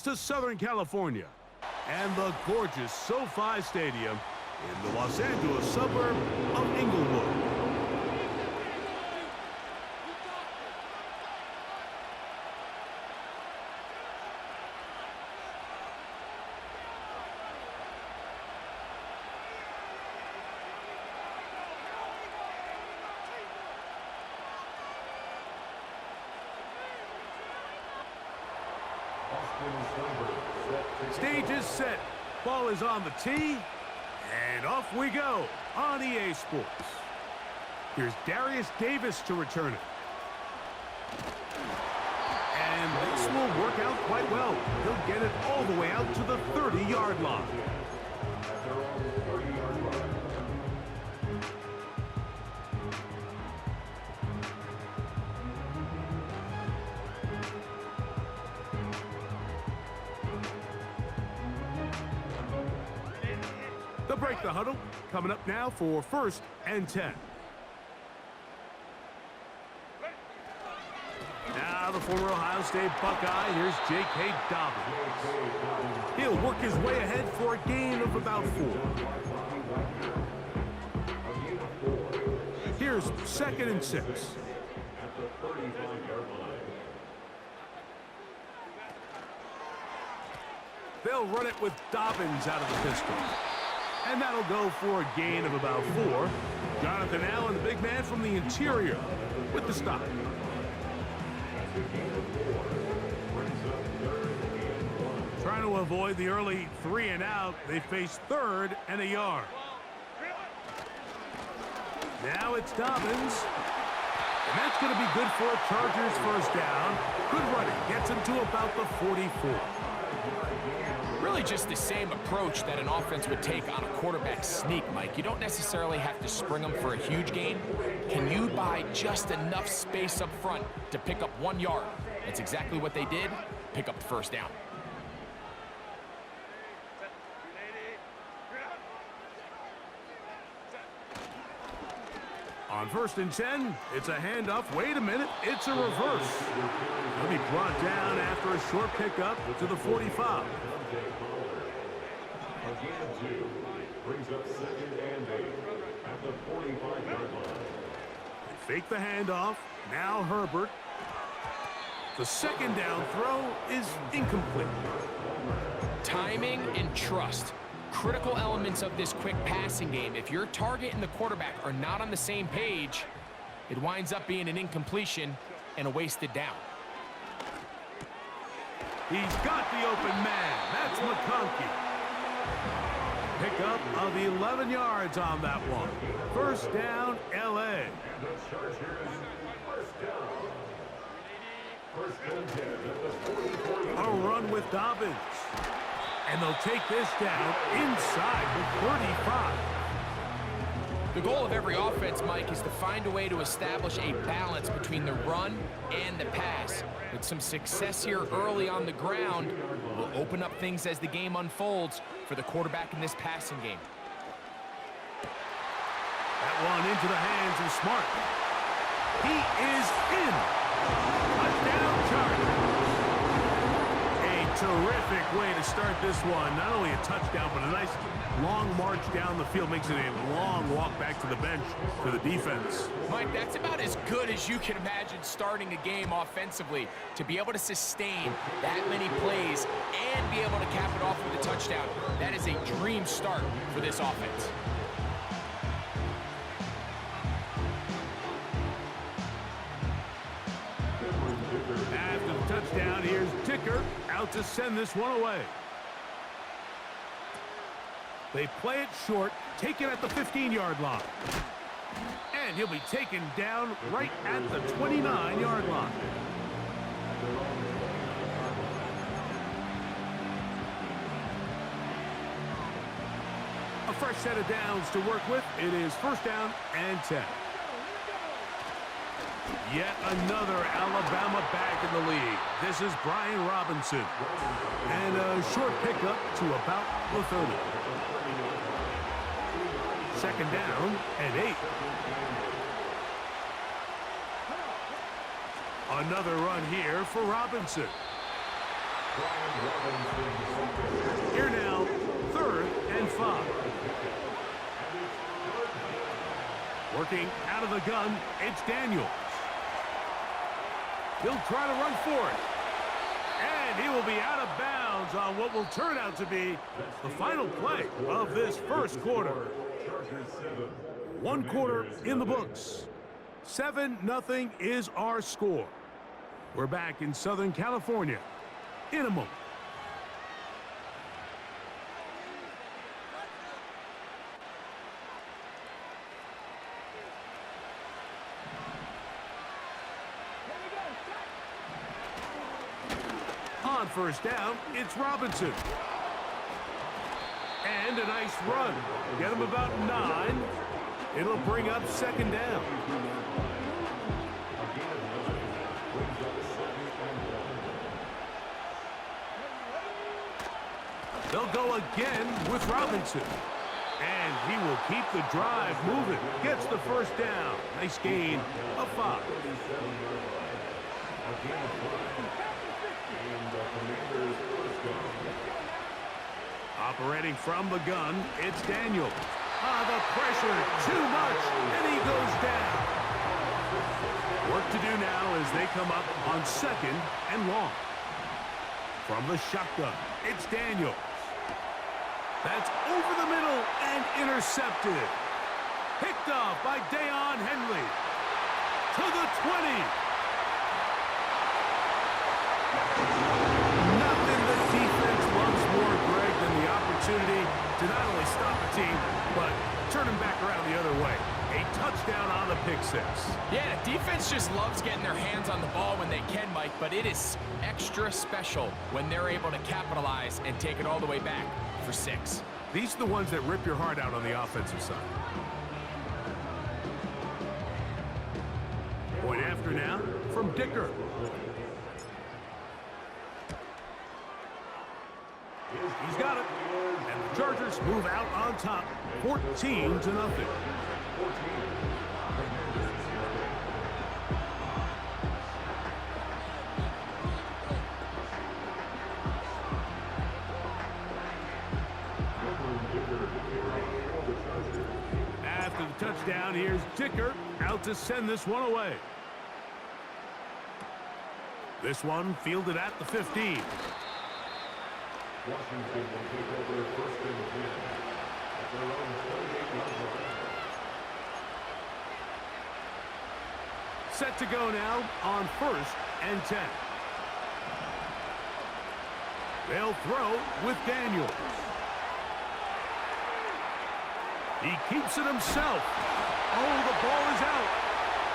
to Southern California and the gorgeous SoFi Stadium in the Los Angeles suburb of Inglewood. Stage is set. Ball is on the tee. And off we go on EA Sports. Here's Darius Davis to return it. And this will work out quite well. He'll get it all the way out to the 30-yard line. They'll break the huddle. Coming up now for 1st and 10. Now the former Ohio State Buckeye. Here's J.K. Dobbins. He'll work his way ahead for a gain of about 4. Here's 2nd and 6. They'll run it with Dobbins out of the pistol. And that'll go for a gain of about 4. Jonathan Allen, the big man from the interior, with the stop. Trying to avoid the early 3 and out. They face 3rd and a yard. Now it's Dobbins. And that's going to be good for a Chargers 1st down. Good running. Gets him to about the 44. Really just the same approach that an offense would take on a quarterback sneak, Mike. You don't necessarily have to spring them for a huge gain. Can you buy just enough space up front to pick up 1 yard? That's exactly what they did. Pick up the 1st down. On 1st and 10, it's a handoff. Wait a minute, it's a reverse. He'll be brought down after a short pickup to the 45. Brings up 2nd and 8 at the 45-yard line. They fake the handoff. Now Herbert. The 2nd down throw is incomplete. Timing and trust. Critical elements of this quick passing game. If your target and the quarterback are not on the same page, it winds up being an incompletion and a wasted down. He's got the open man. That's McConkey. Pickup of 11 yards on that one. 1st down, L.A. A run with Dobbins. And they'll take this down inside the 35. The goal of every offense, Mike, is to find a way to establish a balance between the run and the pass. With some success here early on the ground, will open up things as the game unfolds for the quarterback in this passing game. That one into the hands of Smart. He is in. Touchdown Chargers. A terrific way to start this one. Not only a touchdown, but a nice long march down the field. Makes it a long walk back to the bench for the defense. Mike, that's about as good as you can imagine starting a game offensively. To be able to sustain that many plays and be able to cap it off with a touchdown, that is a dream start for this offense. After the touchdown, here's Dicker out to send this one away. They play it short, take it at the 15-yard line. And he'll be taken down right at the 29-yard line. A fresh set of downs to work with. It is 1st down and 10. Yet another Alabama back in the league. This is Brian Robinson. And a short pickup to about the 30. 2nd down and 8. Another run here for Robinson. Here now, 3rd and 5. Working out of the gun, it's Daniels. He'll try to run for it. And he will be out of bounds on what will turn out to be the final play of this first quarter. 1 quarter in the books. 7-0 is our score. We're back in Southern California in a moment. On first down, it's Robinson. And a nice run. Get him about 9. It'll bring up 2nd down. They'll go again with Robinson. And he will keep the drive moving. Gets the first down. Nice gain of 5. Operating from the gun, it's Daniels. The pressure, too much, and he goes down. Work to do now as they come up on 2nd and long. From the shotgun, it's Daniels. That's over the middle and intercepted. Picked off by Deion Henley. To the 20. Nothing the defense loves more, Greg, than the opportunity to not only stop a team, but turn them back around the other way. A touchdown on the pick 6. Yeah, defense just loves getting their hands on the ball when they can, Mike, but it is extra special when they're able to capitalize and take it all the way back for 6. These are the ones that rip your heart out on the offensive side. Point after now from Dicker. He's got it. And the Chargers move out on top, 14-0. After the touchdown, here's Dicker out to send this one away. This one fielded at the 15. Washington will take over 1st and 10 at their own 28-yard line. Set to go now on 1st and 10. They'll throw with Daniels. He keeps it himself. Oh, the ball is out.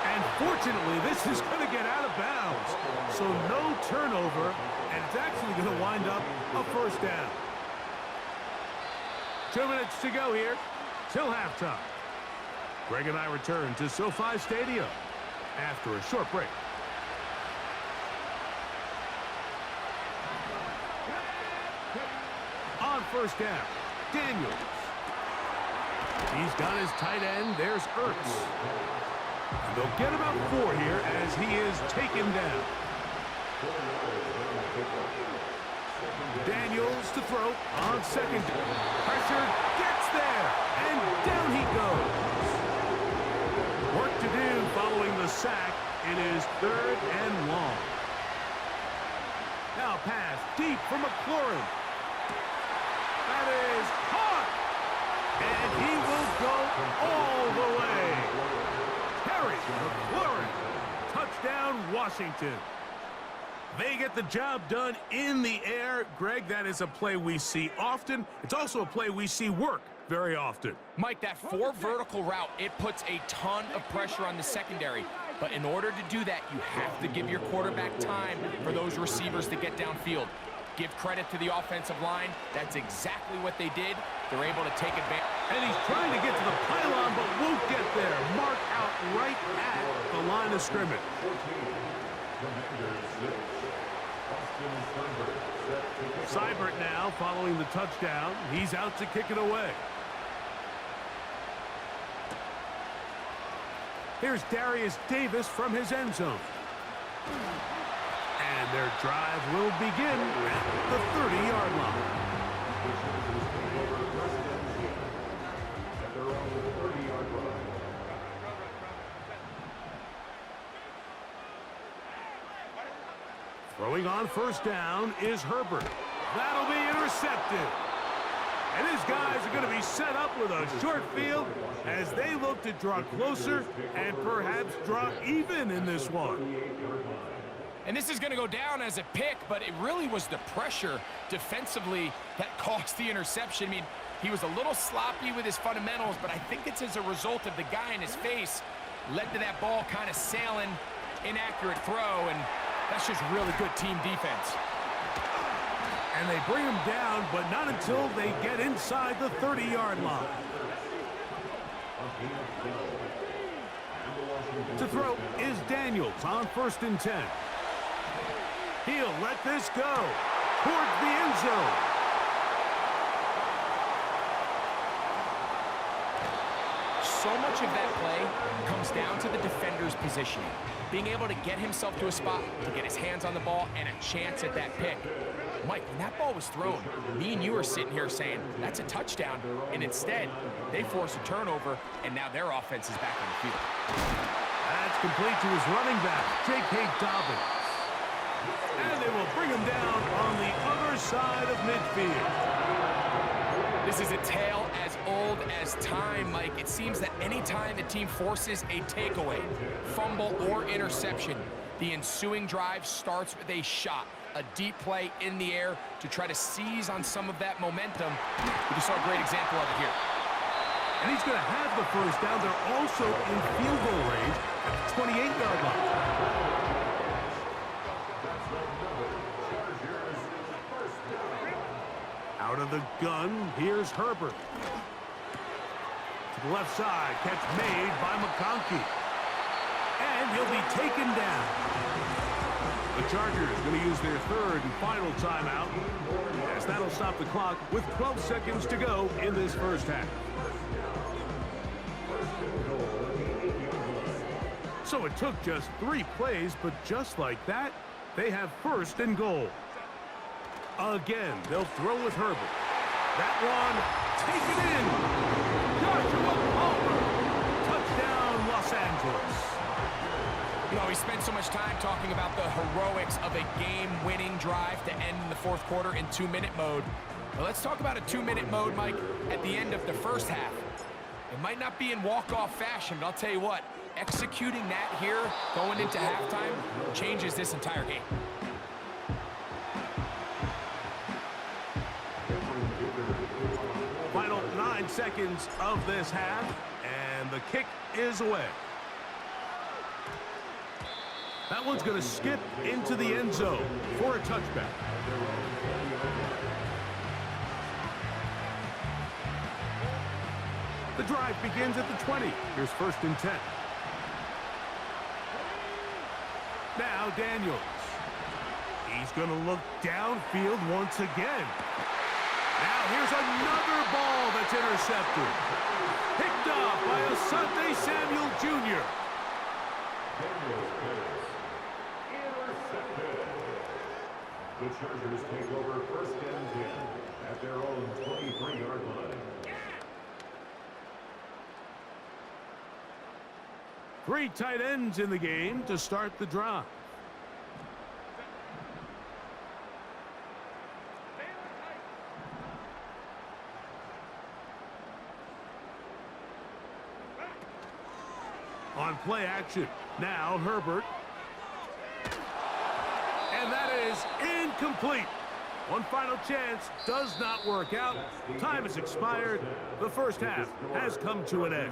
And fortunately, this is going to get out of bounds. So no turnover, and it's actually going to wind up a 1st down. 2 minutes to go here till halftime. Greg and I return to SoFi Stadium after a short break. On 1st down, Daniels. He's got his tight end. There's Ertz. And they'll get about 4 here as he is taken down. Daniels to throw on 2nd. Pressure gets there, and down he goes. Work to do following the sack. It is 3rd and long. Now pass deep for McLaurin. That is caught. And he will go all the way. Terry McLaurin. Touchdown, Washington. They get the job done in the air. Greg, that is a play we see often. It's also a play we see work very often. Mike, that 4 vertical route, it puts a ton of pressure on the secondary. But in order to do that, you have to give your quarterback time for those receivers to get downfield. Give credit to the offensive line. That's exactly what they did. They're able to take advantage. And he's trying to get to the pylon, but won't get there. Mark out right at the line of scrimmage. Seibert now following the touchdown. He's out to kick it away. Here's Darius Davis from his end zone. And their drive will begin at the 30-yard line. At their own 30-yard line. Throwing on first down is Herbert. That'll be intercepted. And his guys are going to be set up with a short field as they look to draw closer and perhaps draw even in this one. And this is going to go down as a pick, but it really was the pressure defensively that caused the interception. I mean, he was a little sloppy with his fundamentals, but I think it's as a result of the guy in his face led to that ball kind of sailing, inaccurate throw, and that's just really good team defense. And they bring him down, but not until they get inside the 30-yard line. To throw is Daniels on 1st and 10. He'll let this go towards the end zone. So much of that play comes down to the defender's positioning. Being able to get himself to a spot, to get his hands on the ball, and a chance at that pick. Mike, when that ball was thrown, me and you are sitting here saying, that's a touchdown, and instead, they force a turnover, and now their offense is back on the field. That's complete to his running back, J.K. Dobbins. And they will bring him down on the other side of midfield. This is a tale as old as time, Mike. It seems that any time the team forces a takeaway, fumble, or interception, the ensuing drive starts with a shot, a deep play in the air to try to seize on some of that momentum. We just saw a great example of it here. And he's going to have the first down. They're also in field goal range at the 28-yard line. Out of the gun, here's Herbert. To the left side, catch made by McConkey. And he'll be taken down. The Chargers going to use their third and final timeout, as that'll stop the clock with 12 seconds to go in this first half. So it took just 3 plays, but just like that, they have 1st and goal. Again, they'll throw with Herbert. That one, taken in. Joshua Palmer. Touchdown, Los Angeles. You know, we spent so much time talking about the heroics of a game-winning drive to end in the 4th quarter in 2-minute mode. Well, let's talk about a 2-minute mode, Mike, at the end of the first half. It might not be in walk-off fashion, but I'll tell you what, executing that here going into halftime changes this entire game. Final 9 seconds of this half, and the kick is away. That one's going to skip into the end zone for a touchback. The drive begins at the 20. Here's 1st and 10. Now Daniels. He's going to look downfield once again. Now here's another ball that's intercepted. Picked off by Asante Samuel Jr. The Chargers take over 1st and 10 at their own 23-yard line. 3 tight ends in the game to start the drive. On play action, now Herbert. And that is incomplete. One final chance does not work out. Time has expired. The first half has come to an end.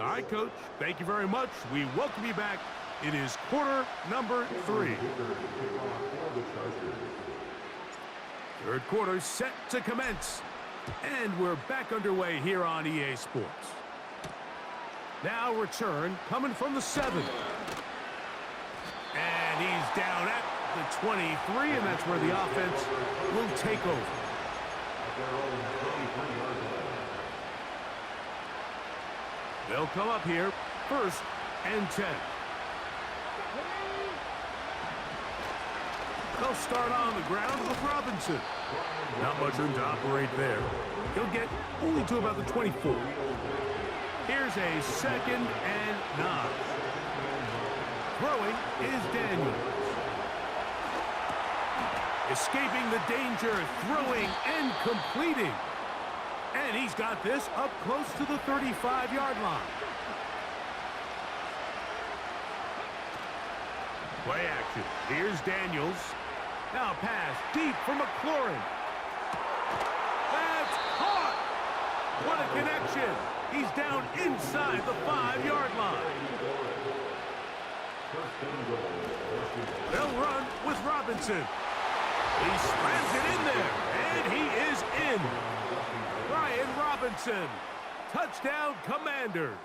All right, Coach, thank you very much. We welcome you back. It is quarter number 3. Third quarter set to commence. And we're back underway here on EA Sports. Now return coming from the 7. And he's down at the 23, and that's where the offense will take over. They'll come up here, 1st and 10. They'll start on the ground with Robinson. Not much room to operate there. He'll get only to about the 24. Here's a 2nd and 9. Throwing is Daniels. Escaping the danger, throwing and completing. And he's got this up close to the 35-yard line. Play action. Here's Daniels. Now pass deep for McLaurin. That's caught. What a connection. He's down inside the 5-yard line. They'll run with Robinson. He slams it in there, and he is in. Brian Robinson, touchdown Commanders.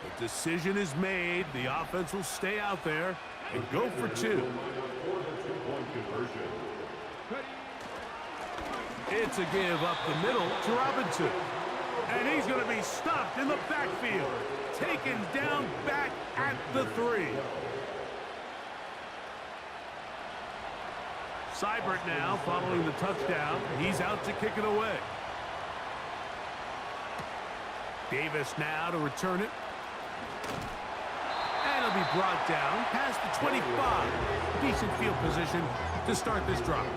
The decision is made. The offense will stay out there and go for 2. It's a give up the middle to Robinson. And he's going to be stopped in the backfield. Taken down back at the 3. Seibert now following the touchdown. He's out to kick it away. Davis now to return it. And it'll be brought down past the 25. Decent field position to start this drive.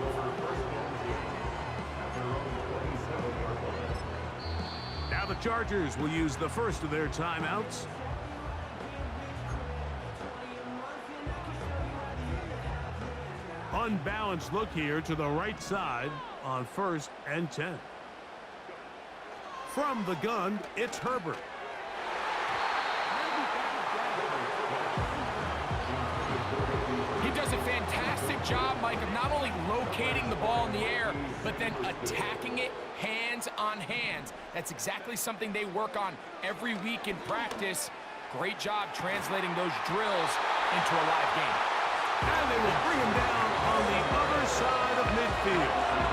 Now the Chargers will use the first of their timeouts. Unbalanced look here to the right side on 1st and 10. From the gun, it's Herbert. He does a fantastic job, Mike, of not only locating the ball in the air, but then attacking it hands on hands. That's exactly something they work on every week in practice. Great job translating those drills into a live game. And they will bring him down on the other side of midfield.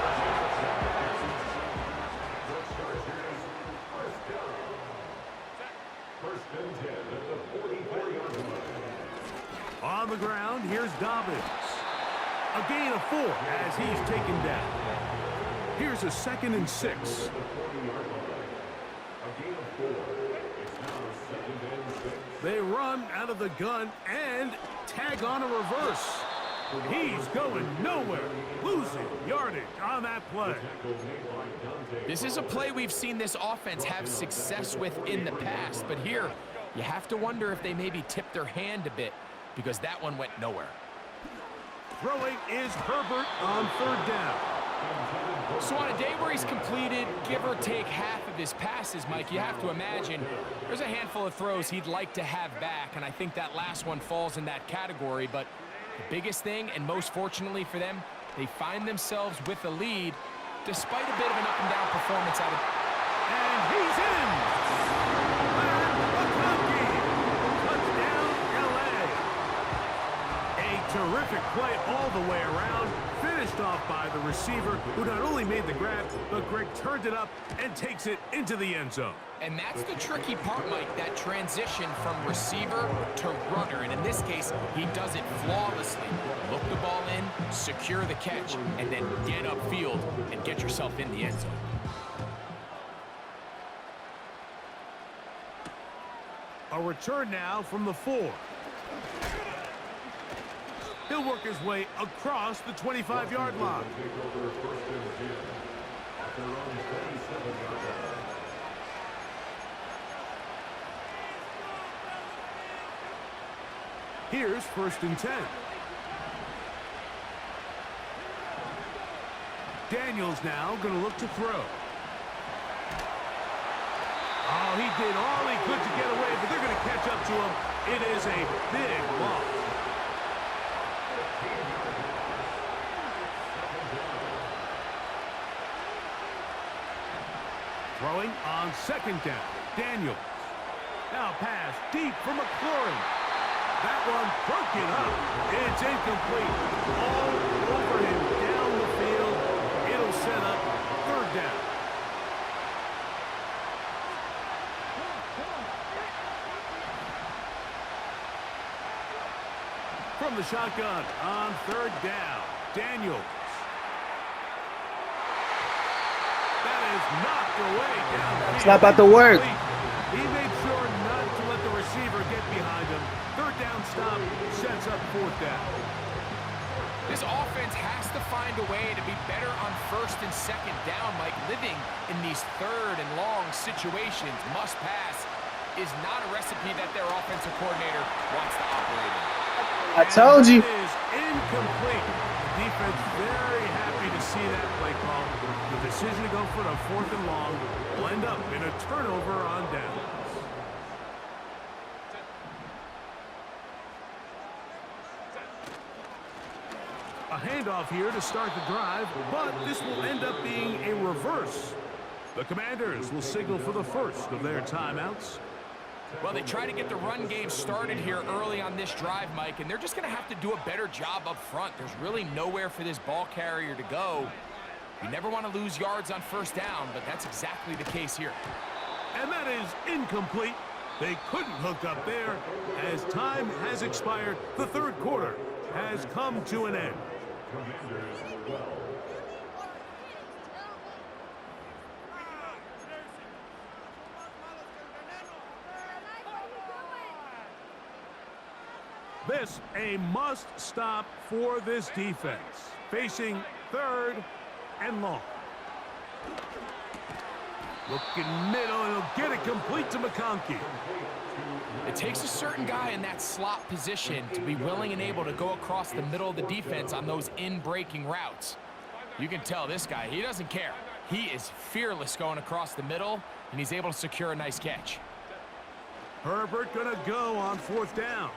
On the ground, here's Dobbins. A gain of 4 as he's taken down. Here's a 2nd and 6. They run out of the gun and tag on a reverse. He's going nowhere, losing yardage on that play. This is a play we've seen this offense have success with in the past, but here you have to wonder if they maybe tipped their hand a bit, because that one went nowhere. Throwing is Herbert on 3rd down. So on a day where he's completed, give or take half of his passes, Mike, you have to imagine there's a handful of throws he'd like to have back, and I think that last one falls in that category. But the biggest thing, and most fortunately for them, they find themselves with a lead despite a bit of an up-and-down performance out of... And he's in! Terrific play all the way around, finished off by the receiver, who not only made the grab, but Greg turned it up and takes it into the end zone. And that's the tricky part, Mike, that transition from receiver to runner. And in this case, he does it flawlessly. Look the ball in, secure the catch, and then get upfield and get yourself in the end zone. A return now from the 4. He'll work his way across the 25-yard line. Here's 1st and 10. Daniels now going to look to throw. Oh, he did all he could to get away, but they're going to catch up to him. It is a big loss. Throwing on 2nd down. Daniels. Now pass deep for McLaurin. That one broken up. It's incomplete. All over him down the field. It'll set up 3rd down. From from the shotgun on third down. Daniels. That is knocked away down. It's not about to work. He made sure not to let the receiver get behind him. Third down stop sets up fourth down. This offense has to find a way to be better on first and second down, Mike. Living in these third and long situations, must pass, is not a recipe that their offensive coordinator wants to operate in. I told you. It is incomplete. The defense very happy to see that play call. The decision to go for the fourth and long will end up in a turnover on downs. A handoff here to start the drive, but this will end up being a reverse. The Commanders will signal for the first of their timeouts. Well, they try to get the run game started here early on this drive, Mike, and they're just going to have to do a better job up front. There's really nowhere for this ball carrier to go. You never want to lose yards on first down, but that's exactly the case here. And that is incomplete. They couldn't hook up there. As time has expired, the third quarter has come to an end. Commanders 12. This a must-stop for this defense. Facing third and long. Looking middle, and he'll get it complete to McConkey. It takes a certain guy in that slot position to be willing and able to go across the middle of the defense on those in-breaking routes. You can tell this guy, he doesn't care. He is fearless going across the middle, and he's able to secure a nice catch. Herbert gonna go on fourth down.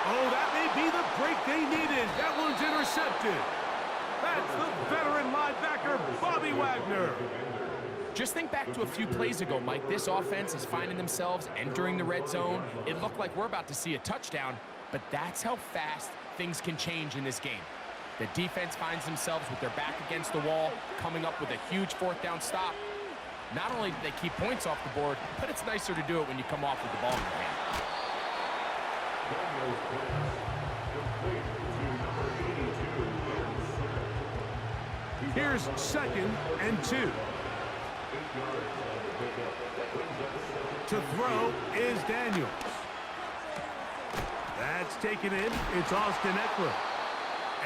Oh, that may be the break they needed. That one's intercepted. That's the veteran linebacker, Bobby Wagner. Just think back to a few plays ago, Mike. This offense is finding themselves entering the red zone. It looked like we're about to see a touchdown, but that's how fast things can change in this game. The defense finds themselves with their back against the wall, coming up with a huge fourth down stop. Not only do they keep points off the board, but it's nicer to do it when you come off with the ball in your hand. Here's second and 2. To throw is Daniels. That's taken in. It's Austin Eckler.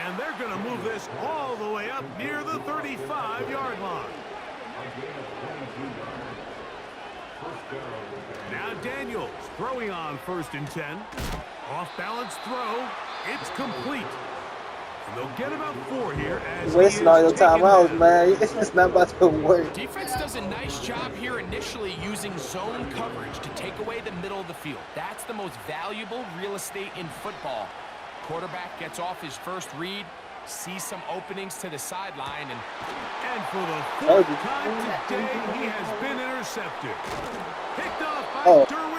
And they're going to move this all the way up near the 35-yard line. Now Daniels throwing on first and 10. Off-balance throw. It's complete. And they'll get about 4 here as Wasting all your timeouts, man. It's not about to work. Defense does a nice job here initially using zone coverage to take away the middle of the field. That's the most valuable real estate in football. Quarterback gets off his first read, sees some openings to the sideline, and for the fourth time today, he has been intercepted. Picked off by Derwin